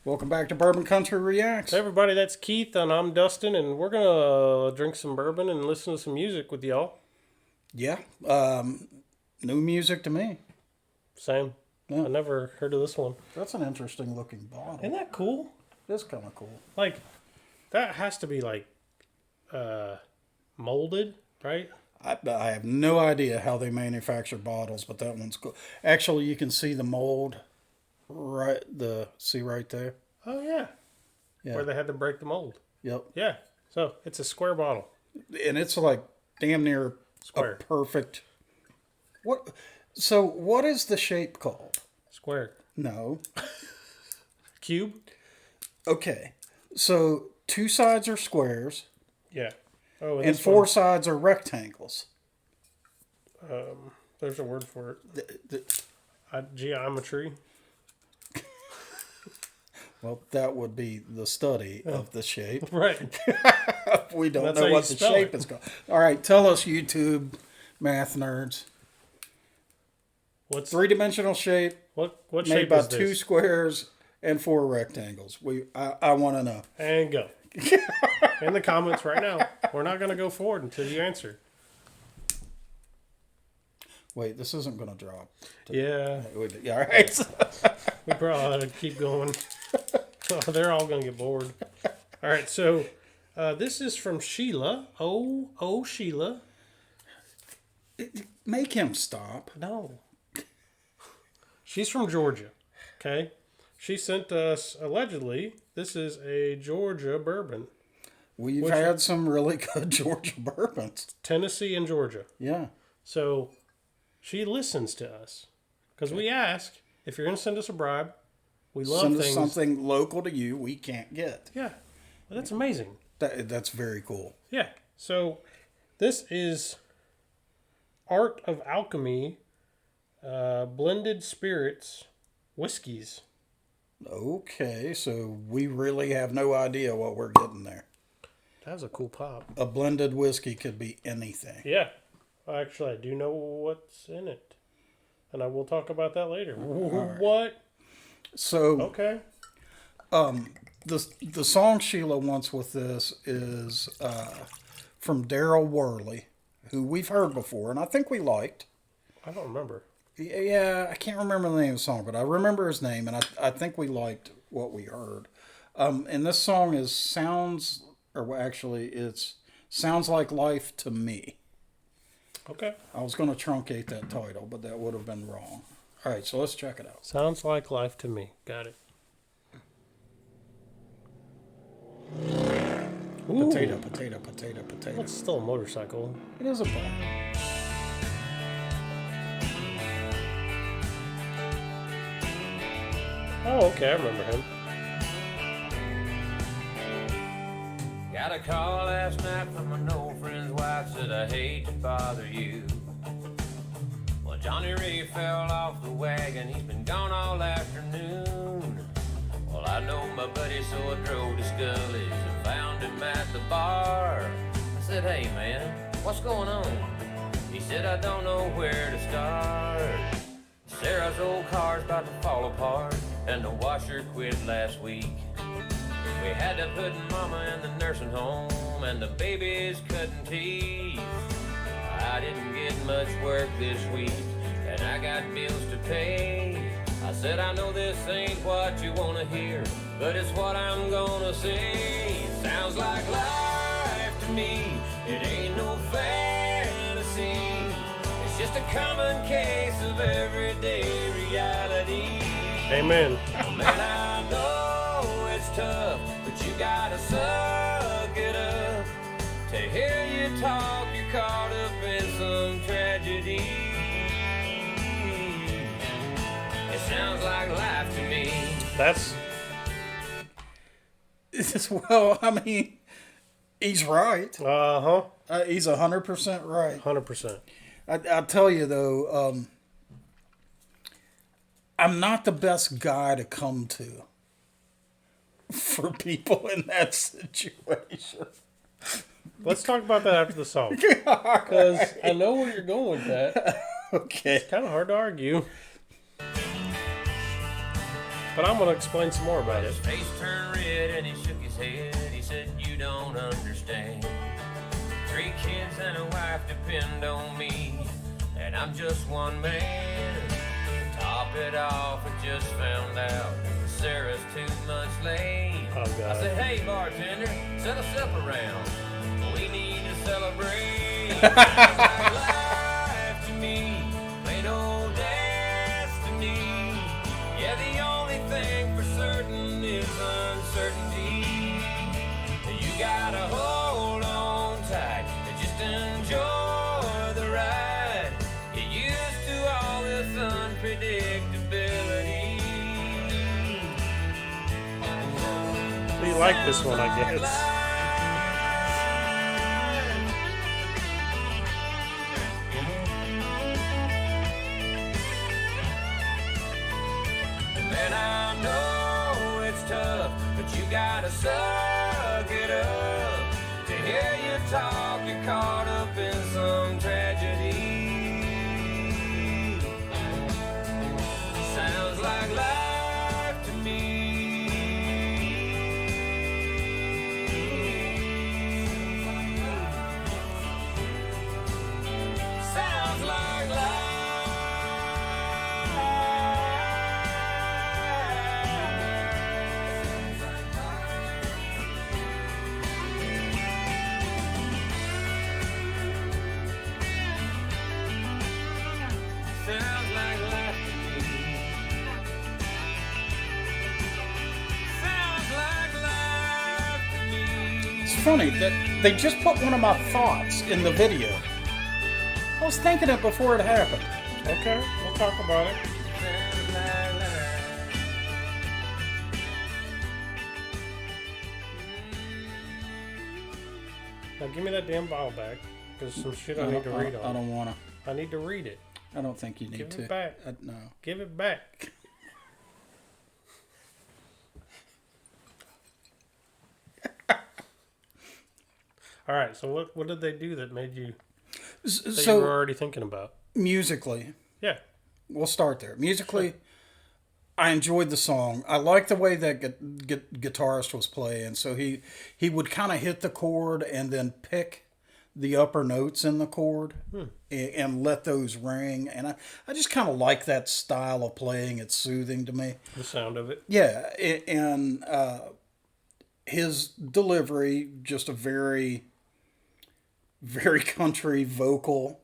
Welcome back to Bourbon Country Reacts. Hey everybody, that's Keith and I'm Dustin, and we're gonna drink some bourbon and listen to some music with y'all. Yeah, new music to me. Same. Yeah. I never heard of this one. That's an interesting looking bottle. Isn't that cool? It's kind of cool. Like, that has to be like molded, right? I have no idea how they manufacture bottles, but that one's cool. Actually, you can see the mold see right there. Oh yeah. Yeah. Where they had to break the mold. Yep. Yeah. So it's a square bottle. And it's like damn near Square. a perfect. What? So what is the shape called? Square. No. Cube? Okay. So two sides are squares. Yeah. Oh, And four sides are rectangles. There's a word for it. Geometry. Well, that would be the study of the shape. Right. We don't That's know how what you the spell shape it. is called. All right, tell us, YouTube math nerds. What's Three-dimensional shape what made shape by is this? two squares and four rectangles. I want to know. And go. In the comments right now. We're not going to go forward until you answer. Wait, this isn't going to drop. Yeah. Yeah, all right. We probably ought to keep going. They're all going to get bored. All right, so this is from Sheila. Oh, Sheila. Make him stop. No. She's from Georgia. Okay. She sent us, allegedly, this is a Georgia bourbon. We've had some really good Georgia bourbons. Tennessee and Georgia. Yeah. So she listens to us. Because we ask, if you're going to send us a bribe, we love Send us things. something local to you we can't get. Yeah. Well, that's amazing. That's very cool. Yeah. So this is Art of Alchemy blended spirits whiskeys. Okay, so we really have no idea what we're getting there. That was a cool pop. A blended whiskey could be anything. Yeah. Actually, I do know what's in it. And I will talk about that later. right. What? So, Okay. the song Sheila wants with this is from Daryl Worley, who we've heard before, and I think we liked. I don't remember. Yeah, I can't remember the name of the song, but I remember his name, and I think we liked what we heard. And this song it's Sounds Like Life to Me. Okay. I was going to truncate that title, but that would have been wrong. All right, so let's check it out. Sounds like life to me. Got it. Ooh. Potato. It's still a motorcycle. It is a ball. Oh, okay. I remember him. Got a call last night from an old friend's wife, said I hate to bother you. Well, Johnny Ray fell off the wagon, he's been gone all afternoon. Well, I know my buddy, so I drove to Scully's and found him at the bar. I said, hey man, what's going on? He said, I don't know where to start. Sarah's old car's about to fall apart, and the washer quit last week. We had to put Mama in the nursing home, and the baby's cutting teeth. I didn't get much work this week, and I got bills to pay. I said, I know this ain't what you wanna hear, but it's what I'm gonna say. Sounds like life to me, it ain't no fantasy. It's just a common case of everyday reality. Amen. Man, I know it's tough, but you gotta suck it up. To hear you talk, you're caught up in some tragedy. It sounds like life to me. That's Well, I mean, he's right. uh-huh. He's 100% right. 100%. I'll tell you, though, I'm not the best guy to come to for people in that situation. Let's talk about that after the song. Because I know where you're going with that. Okay. It's kind of hard to argue. But I'm gonna explain some more about His it. face turned red and he shook his head. He said, "You don't understand. 3 kids and a wife depend on me, and I'm just one man. Top it off, I just found out Sarah's 2 months late." Oh, God. I said, "Hey, bartender, set us up around. We need to celebrate." Life to me, plain old destiny. Yeah, the only thing for certain is uncertainty. You gotta hold on tight and just enjoy the ride. Get used to all this unpredictability. You like this one, I guess. And I know it's tough, but you gotta suck it up. To hear you talk, you're caught up in some tragedy. Sounds like life to me. Sounds like life. Sounds like life to me. Sounds like life to me. It's funny that they just put one of my thoughts in the video. I was thinking it before it happened. Okay, we'll talk about it. Sounds like life. Now give me that damn bottle back. There's some shit I need to read I on. don't want to. I need to read it. I don't think you need Give to. it back. No. Give it back. All right. So what did they do that made you that you were So already thinking about? musically, Yeah. we'll start there. Musically, I enjoyed the song. I liked the way that guitarist was playing. So he would kind of hit the chord and then pick the upper notes in the chord and let those ring. And I just kind of like that style of playing. It's soothing to me. The sound of it. Yeah, and his delivery, just a very, very country vocal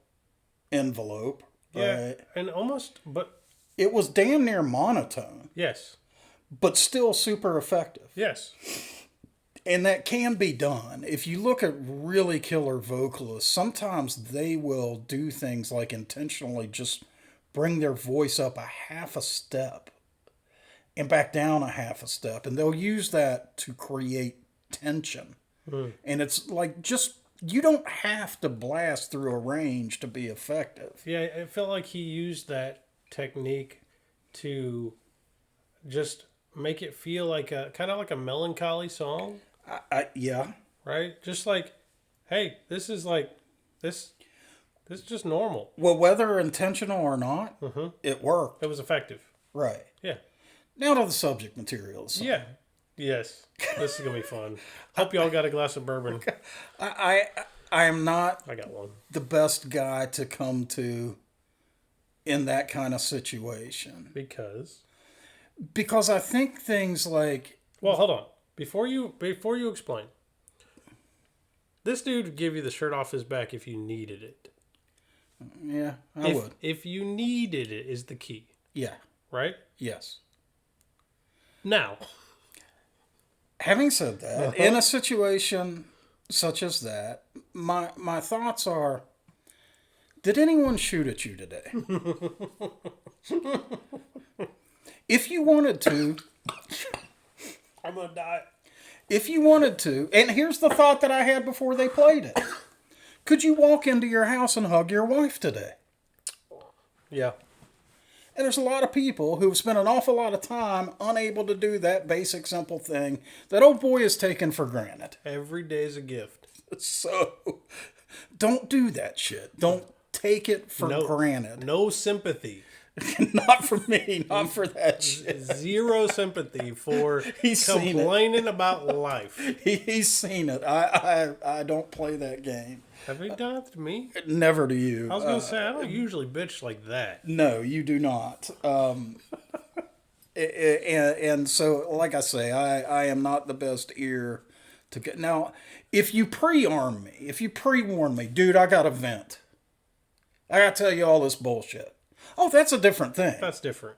envelope. Yeah. Right? And almost, but It was damn near monotone, yes. but still super effective. Yes. And that can be done. If you look at really killer vocalists, sometimes they will do things like intentionally just bring their voice up a half a step and back down a half a step. And they'll use that to create tension. And it's like just, you don't have to blast through a range to be effective. Yeah, I felt like he used that technique to just make it feel like a kind of like a melancholy song, Yeah. right? Just like, hey, this is like this is just normal. Well, whether intentional or not, it worked. It was effective. Right. Yeah. Now to the subject material. So Yeah. Yes. This is gonna be fun. Hope y'all got a glass of bourbon. I am not I got one. the best guy to come to in that kind of situation because I think things like, Well, hold on. Before you explain. This dude would give you the shirt off his back if you needed it. yeah, I would. If you needed it is the key, Yeah. right? Yes. Now, Having said that, in a situation such as that, my thoughts are, did anyone shoot at you today? If you wanted to, I'm gonna die. if you wanted to, and here's the thought that I had before they played it. Could you walk into your house and hug your wife today? Yeah. And there's a lot of people who've spent an awful lot of time unable to do that basic, simple thing that old boy is taken for granted. Every day's a gift. So don't do that shit. Don't take it for granted. No sympathy. Not for me. Not for that shit. Zero sympathy for He's seen it. complaining about life. He's seen it. I don't play that game. Have you done it to me? Never do you. I was going to say, I don't usually bitch like that. No, you do not. And so, like I say, I am not the best ear to get. Now, if you pre-arm me, if you pre-warn me, dude, I got a vent. I got to tell you all this bullshit. Oh, that's a different thing. That's different.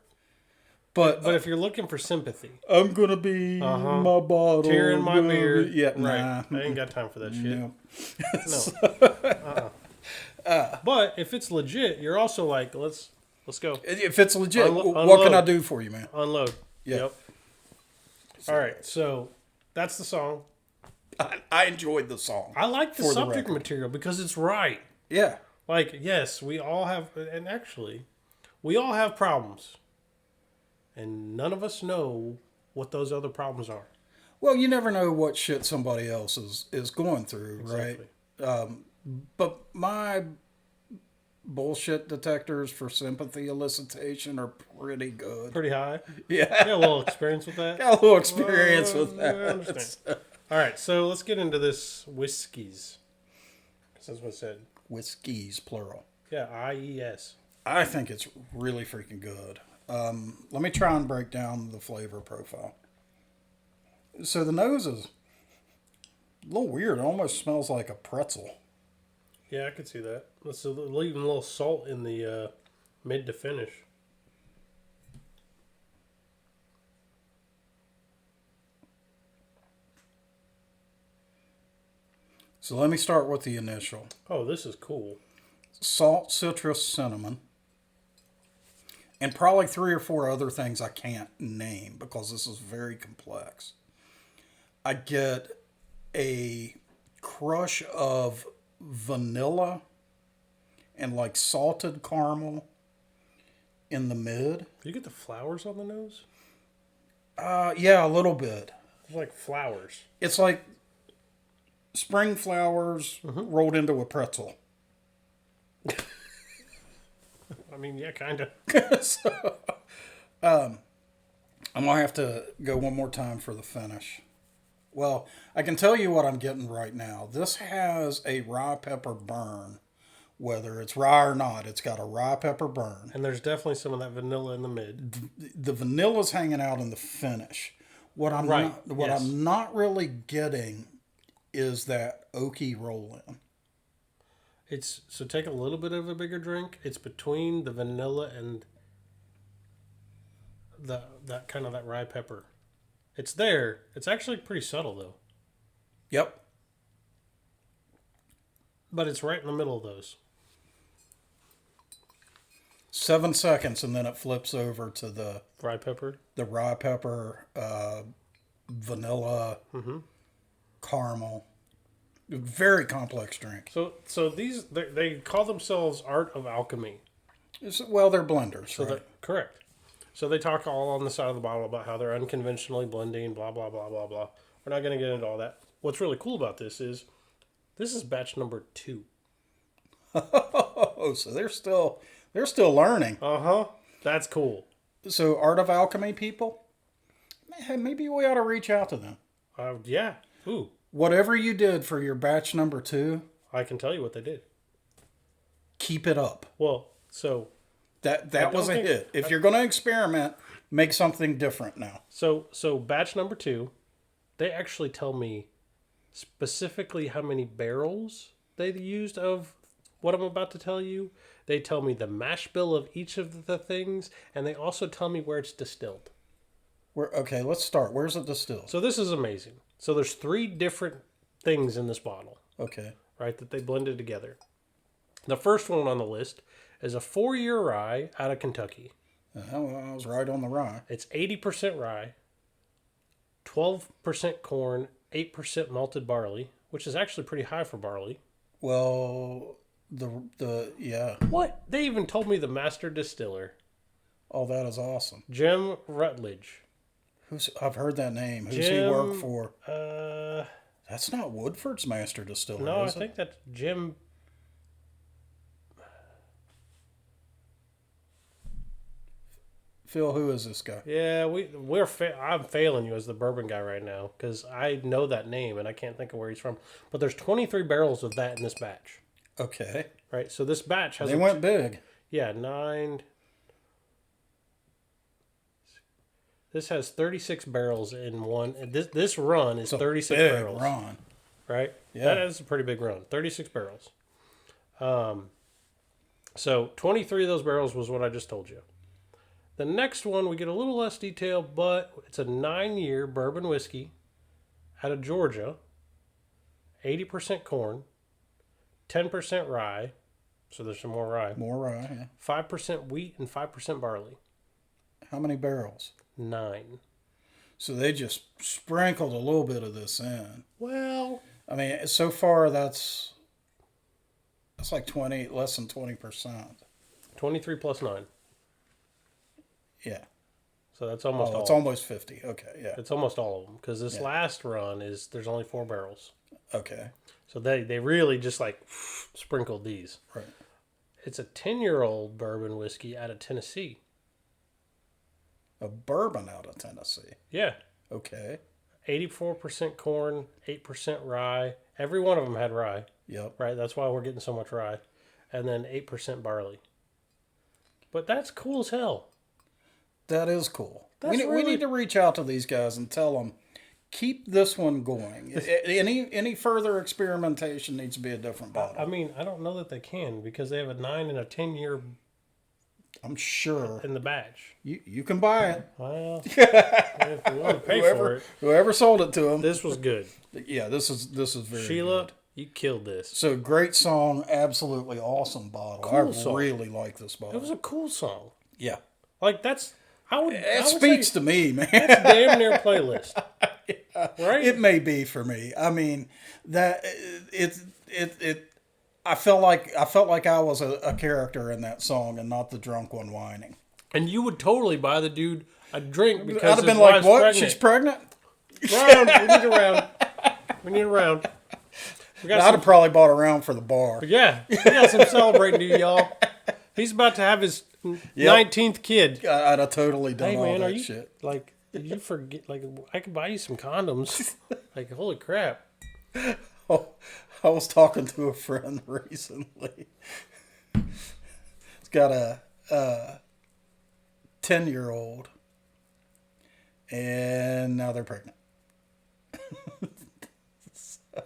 But But if you're looking for sympathy, I'm going to be my bottle. tear in my beer. Yeah, Right. nah. I ain't got time for that shit. No. No. But if it's legit, you're also like, let's go. If it's legit, what unload. can I do for you, man? Unload. Yeah. Yep. All right. So that's the song. I enjoyed the song. I like the For the subject record. material because it's right. Yeah. Like, yes, we all have, and actually, we all have problems. And none of us know what those other problems are. Well, you never know what shit somebody else is going through, Exactly. right? But my bullshit detectors for sympathy elicitation are pretty good. Pretty high. Yeah. You got a little experience with that? Got a little experience with I that. understand. All right, so let's get into this whiskeys. Because that's what it said. Whiskeys, plural. Yeah, IES. I think it's really freaking good. Let me try and break down the flavor profile. So the nose is a little weird. It almost smells like a pretzel. Yeah, I could see that. Let's leave a little salt in the mid to finish. So let me start with the initial. Oh, this is cool. Salt, citrus, cinnamon. And probably 3 or 4 other things I can't name because this is very complex. I get a crush of vanilla and like salted caramel in the mid. Do you get the flowers on the nose? Yeah, a little bit. It's like flowers. It's like spring flowers rolled into a pretzel. I mean, yeah, kind of. So, I'm going to have to go one more time for the finish. Well, I can tell you what I'm getting right now. This has a rye pepper burn. Whether it's rye or not, it's got a rye pepper burn. And there's definitely some of that vanilla in the mid. The vanilla's hanging out in the finish. What I'm Right, yes. I'm not really getting is that oaky roll in. It's so take a little bit of a bigger drink. It's between the vanilla and that kind of that rye pepper. It's there. It's actually pretty subtle though. Yep. But it's right in the middle of those. 7 seconds and then it flips over to the Rye pepper. rye pepper, vanilla, caramel. Very complex drink. So these they call themselves Art of Alchemy. Well, they're blenders, So right? correct. So they talk all on the side of the bottle about how they're unconventionally blending, blah blah blah blah blah. We're not going to get into all that. What's really cool about this is batch number 2. Oh, so they're still learning. That's cool. So Art of Alchemy people, maybe we ought to reach out to them. Yeah. Ooh. Whatever you did for your batch number 2, I can tell you what they did. keep it up. Well, so That was a think- hit. If you're going to experiment, make something different now. So batch number 2, they actually tell me specifically how many barrels they used of what I'm about to tell you. They tell me the mash bill of each of the things, and they also tell me where it's distilled. Okay, let's start. Where's it distilled? So this is amazing. So there's 3 different things in this bottle, Okay. right, that they blended together. The first one on the list is a 4-year rye out of Kentucky. Well, I was right on the rye. It's 80% rye, 12% corn, 8% malted barley, which is actually pretty high for barley. Well, yeah. What? They even told me the master distiller, Oh, that is awesome. Jim Rutledge. I've heard that name. Who's he Jim, work for? Uh, That's not Woodford's master distiller, no, I is it? think that's Jim. Phil, who is this guy? Yeah, I'm failing you as the bourbon guy right now because I know that name and I can't think of where he's from. But there's 23 barrels of that in this batch. Okay. Right, so this batch has... They went big. Yeah, 9... This has 36 barrels in one. This run is 36 big barrels. run. Right? Yeah. That is a pretty big run. 36 barrels. So 23 of those barrels was what I just told you. The next one, we get a little less detail, but it's a 9-year bourbon whiskey out of Georgia. 80% corn, 10% rye. So there's some more rye. More rye, yeah. 5% wheat and 5% barley. How many barrels? 9. So they just sprinkled a little bit of this in. Well, I mean, so far that's like less than 20%. 23 plus 9. Yeah. So that's almost all. It's almost 50. Okay, yeah. It's almost all of them because this last run there's only 4 barrels. Okay. So they really just like sprinkled these. Right. It's a 10-year-old bourbon whiskey out of Tennessee. A bourbon out of Tennessee. Yeah. Okay. 84% corn, 8% rye. Every one of them had rye. Yep. Right? That's why we're getting so much rye. And then 8% barley. But that's cool as hell. That is cool. That's We need to reach out to these guys and tell them, keep this one going. Any further experimentation needs to be a different bottle. I mean, I don't know that they can because they have a 9 and a 10-year I'm sure in the batch. you can buy it. Well, if we want to pay for it. Whoever sold it to them. This was good. Yeah, this is very Sheila, good. you killed this. So great song, absolutely awesome bottle. Cool I song. really like this bottle. It was a cool song. Yeah. Like that's It speaks to me, man. That's damn near playlist. Right? It may be for me. I mean, that it I felt like I was a character in that song and not the drunk one whining. And you would totally buy the dude a drink because I'd have his been like, wife's "What? pregnant. She's pregnant?" Round. We need a round. We need a round. We got I'd have probably bought a round for the bar. Yeah, we got some celebrating to do, y'all. He's about to have his 19th kid. I'd have totally done Hey all man, that are you shit. like? Did you forget? Like, I could buy you some condoms. Like, holy crap! Oh, I was talking to a friend recently. He's got a 10-year-old, and now they're pregnant.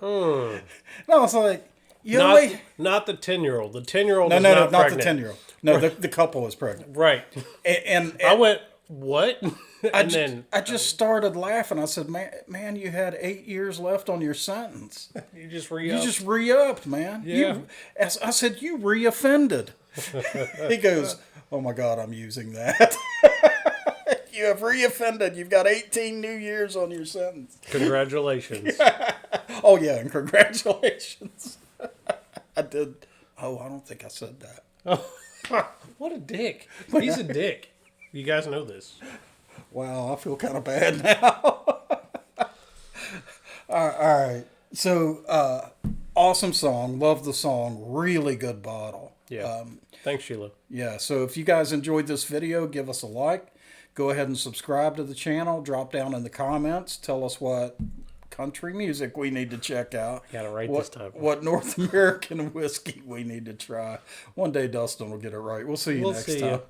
And I was like, not the 10-year-old. The 10-year-old. no, is no, not not pregnant. the 10-year-old. No, the couple is pregnant. Right. And I went, what? I just started laughing. I said, man, you had 8 years left on your sentence. You just You just re-upped, man. Yeah. I said, you re-offended. He goes, oh my God, I'm using that. You have re-offended. You've got 18 new years on your sentence. Congratulations. Oh, yeah, and congratulations. I did. Oh, I don't think I said that. What a dick. He's a dick. You guys know this. Wow, I feel kind of bad now. All right. So, awesome song. Love the song. Really good bottle. Yeah. Thanks, Sheila. Yeah, so if you guys enjoyed this video, give us a like. Go ahead and subscribe to the channel. Drop down in the comments. Tell us what country music we need to check out. Got it right this time. What North American whiskey we need to try. One day Dustin will get it right. We'll see you next time.